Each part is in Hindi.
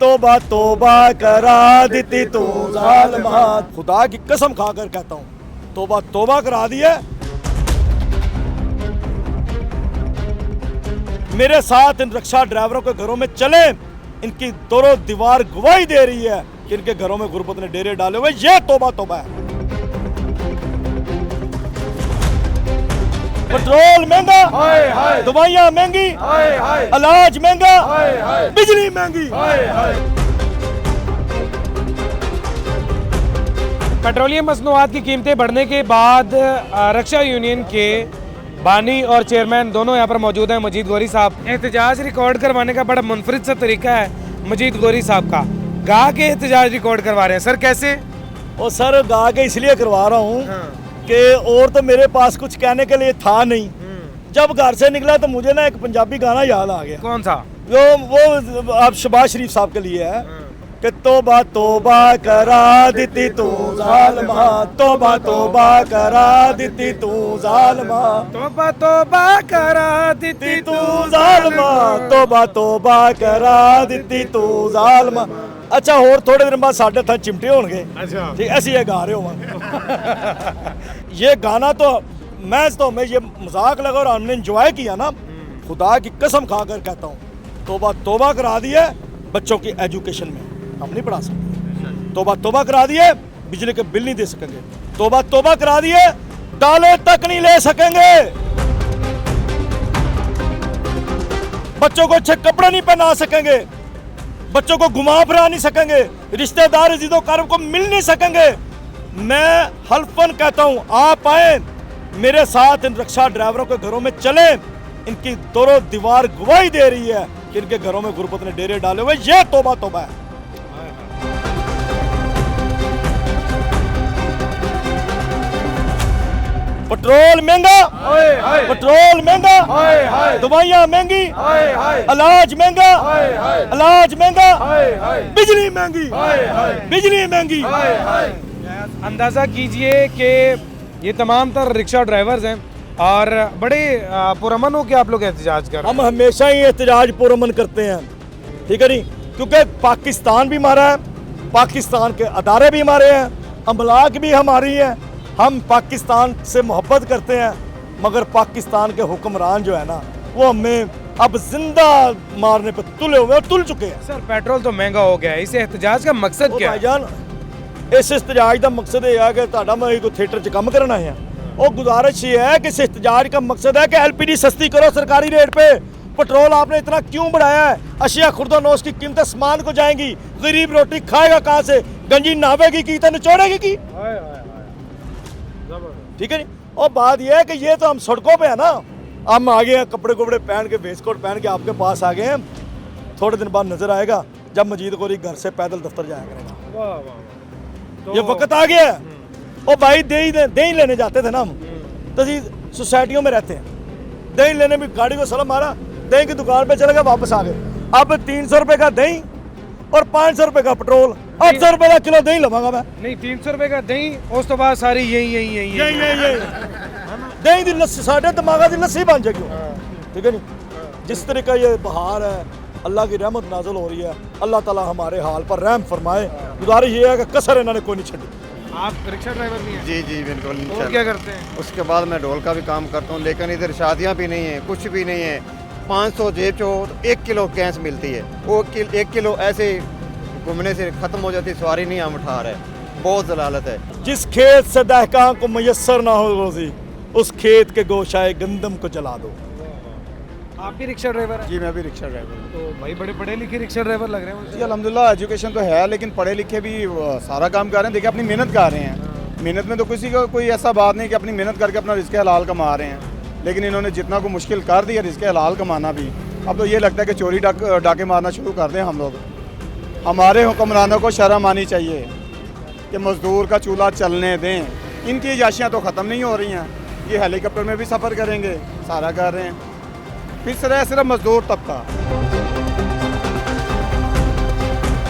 तोबा तोबा करा देती तू जालिमा। खुदा की कसम खाकर कहता हूँ, तोबा तोबा करा दी है। मेरे साथ इन रिक्शा ड्राइवरों के घरों में चले, इनकी दोनों दीवार गवाही दे रही है कि इनके घरों में गुर्बत ने डेरे डाले हुए। ये तोबा तोबा है। पेट्रोल महंगा, दवाइयां महंगी, इलाज महंगा, बिजली महंगी। पेट्रोलियम मसनूआत की कीमतें बढ़ने के बाद रक्षा यूनियन के बानी और चेयरमैन दोनों यहाँ पर मौजूद हैं। मजीद गौरी साहब, एहतजाज रिकॉर्ड करवाने का बड़ा मुनफरिद सा तरीका है मजीद गौरी साहब का, गा के एहतजाज रिकॉर्ड करवा रहे हैं सर, कैसे? और सर गा के इसलिए करवा रहा हूँ कि और तो मेरे पास कुछ कहने के लिए था नहीं। जब घर से निकला तो मुझे ना एक पंजाबी गाना याद आ गया। कौन सा? वो आप शहबाज शरीफ साहब के लिए है कि तोबा तोबा करा देती तू जालिमा, तोबा तोबा करा देती तू जालिमा, तोबा तोबा करा देती तू जालिमा, तोबा तोबा करा देती तू जालिमा। अच्छा, और थोड़े दिन बाद साढ़े था चिमटे होंगे। अच्छा, ठीक, ऐसे ये गा रहे हो। ये गाना तो मैं ये मजाक लगा और हमने एंजॉय किया ना। खुदा की कसम खाकर कहता हूँ, तोबा तोबा करा दी है बच्चों की एजुकेशन में, हम नहीं पढ़ा सकते। तोबा तोबा करा दिए, बिजली के बिल नहीं दे सकेंगे। तोबा तोबा करा दिए, डाले तक नहीं ले सकेंगे। बच्चों को अच्छे कपड़े नहीं पहना सकेंगे, बच्चों को घुमा फिरा नहीं सकेंगे, रिश्तेदार इज़्ज़ो कारब को मिल नहीं सकेंगे। मैं हल्फन कहता हूं, आप आए मेरे साथ इन रिक्शा ड्राइवरों के घरों में चले, इनकी दोनों दीवार गवाही दे रही है कि इनके घरों में गुर्बत ने डेरे डाले हुए। ये तोबा तोबा है। पेट्रोल महंगा, पेट्रोल महंगा, दवाइयां महंगी, इलाज महंगा, इलाज महंगा, बिजली महंगी, बिजली महंगी। अंदाज़ा कीजिए कि ये तमाम तर रिक्शा ड्राइवर्स हैं और बड़े पुरअमन हो के आप लोग एहतजाज कर रहे हैं। हम हमेशा ही एहतजाज पुरअमन करते हैं, ठीक है नहीं, क्योंकि पाकिस्तान भी हमारा है, पाकिस्तान के अदारे भी हमारे हैं, अमलाक भी हमारी है। हम पाकिस्तान से मोहब्बत करते हैं, मगर पाकिस्तान के हुक्मरान जो है ना, वो हमें अब जिंदा मारने पे तुले हुए और तुल चुके हैं। सर, पेट्रोल तो महंगा हो गया है, इस एहतजाज का मकसद क्या है? भाईजान, इस एहतजाज का मकसद ये है कि तुहाडा मैं कोई थिएटर च काम करना है। और गुजारिश ये है कि इस एहतजाज का मकसद है कि एलपीजी सस्ती करो सरकारी रेट पे। पेट्रोल आपने इतना क्यों बढ़ाया है? अशिया खुर्दोनोश की कीमतें आसमान को जाएंगी। गरीब रोटी खाएगा कहाँ से? गंजी नावेगी की तो निचोड़ेगी की? ठीक है नहीं। और बात यह है कि ये तो हम सड़कों पे है ना, हम आ गए हैं कपड़े कपड़े पहन के, वेस्ट कोट पहन के आपके पास आ गए हैं। थोड़े दिन बाद नजर आएगा जब मजीद गौरी घर से पैदल दफ्तर जाया करेगा। तो ये वक्त आ गया है। और भाई दही लेने जाते थे ना हम, तो सोसाइटियों में रहते हैं, दही लेने में गाड़ी को सलाम मारा, दही की दुकान पे चले गए, वापस आ गए। अब 300 रुपए का दही और 500 रुपए का पेट्रोल, 800 रुपए का किलो दही लवांगा मैं। नहीं, 300 रुपए का दही, उस तो बाद सारी यही दही दी लस्सी, साढ़े दिमागा दी लस्सी बन जाएगी। ठीक है नहीं। जिस तरह का ये बहार है, अल्लाह की रहमत नाज़िल हो रही है, अल्लाह ताला हमारे हाल पर रहम फरमाए। गुजारिश ये है कि कसर इन्होंने कोई नहीं छोड़ी। आप रिक्शा ड्राइवर भी हैं? जी जी बिल्कुल। और क्या करते हैं? उसके बाद मैं ढोल का भी काम करता हूँ, लेकिन इधर शादियाँ भी नहीं है, कुछ भी नहीं है। 500 जेब चो 1 किलो गैस मिलती है, वो 1 किलो ऐसे घूमने से ख़त्म हो जाती, सवारी नहीं हम उठा रहे, बहुत जलालत है। जिस खेत से दहकां को मैसर ना हो रोजी, उस खेत के गोशाए गंदम को जला दो। आप भी रिक्शा ड्राइवर हैं? जी मैं भी रिक्शा ड्राइवर हूँ। तो भाई बड़े पढ़े लिखे रिक्शा ड्राइवर लग रहे हैं जी मुझे। अल्हम्दुलिल्लाह एजुकेशन तो है, लेकिन पढ़े लिखे भी सारा काम कर रहे हैं। देखिए अपनी मेहनत कर रहे हैं, मेहनत में तो किसी का कोई ऐसा बात नहीं कि अपनी मेहनत करके अपना रिज़्क़ हलाल कमा रहे हैं, लेकिन इन्होंने जितना को मुश्किल कर दिया रिज़्क़ हलाल कमाना भी, अब तो ये लगता है कि चोरी डाके मारना शुरू कर दें हम लोग। हमारे हुक्मरानों को शर्म आनी चाहिए कि मज़दूर का चूल्हा चलने दें। इनकी अयाशियाँ तो ख़त्म नहीं हो रही हैं, ये हेलीकॉप्टर में भी सफ़र करेंगे, सारा कर रहे हैं, पिस रहा है सिर्फ मज़दूर तबका।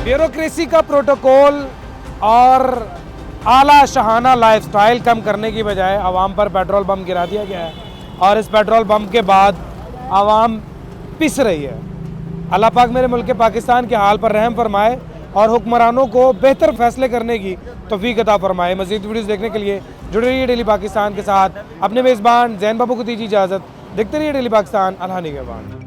ब्यूरोक्रेसी का प्रोटोकॉल और आला शहाना लाइफस्टाइल कम करने की बजाय आवाम पर पेट्रोल बम गिरा दिया गया है और इस पेट्रोल बम के बाद आवाम पिस रही है। अल्लाह पाक मेरे मुल्क के पाकिस्तान के हाल पर रहम फरमाए और हुक्मरानों को बेहतर फैसले करने की तौफीक अता फरमाए। मज़ीद वीडियोज़ देखने के लिए जुड़े रहिए डेली पाकिस्तान के साथ। अपने मेज़बान जैन बाबू को दीजिए इजाज़त। देखते रहिए डेली पाकिस्तान। अल्लाह निगहबान।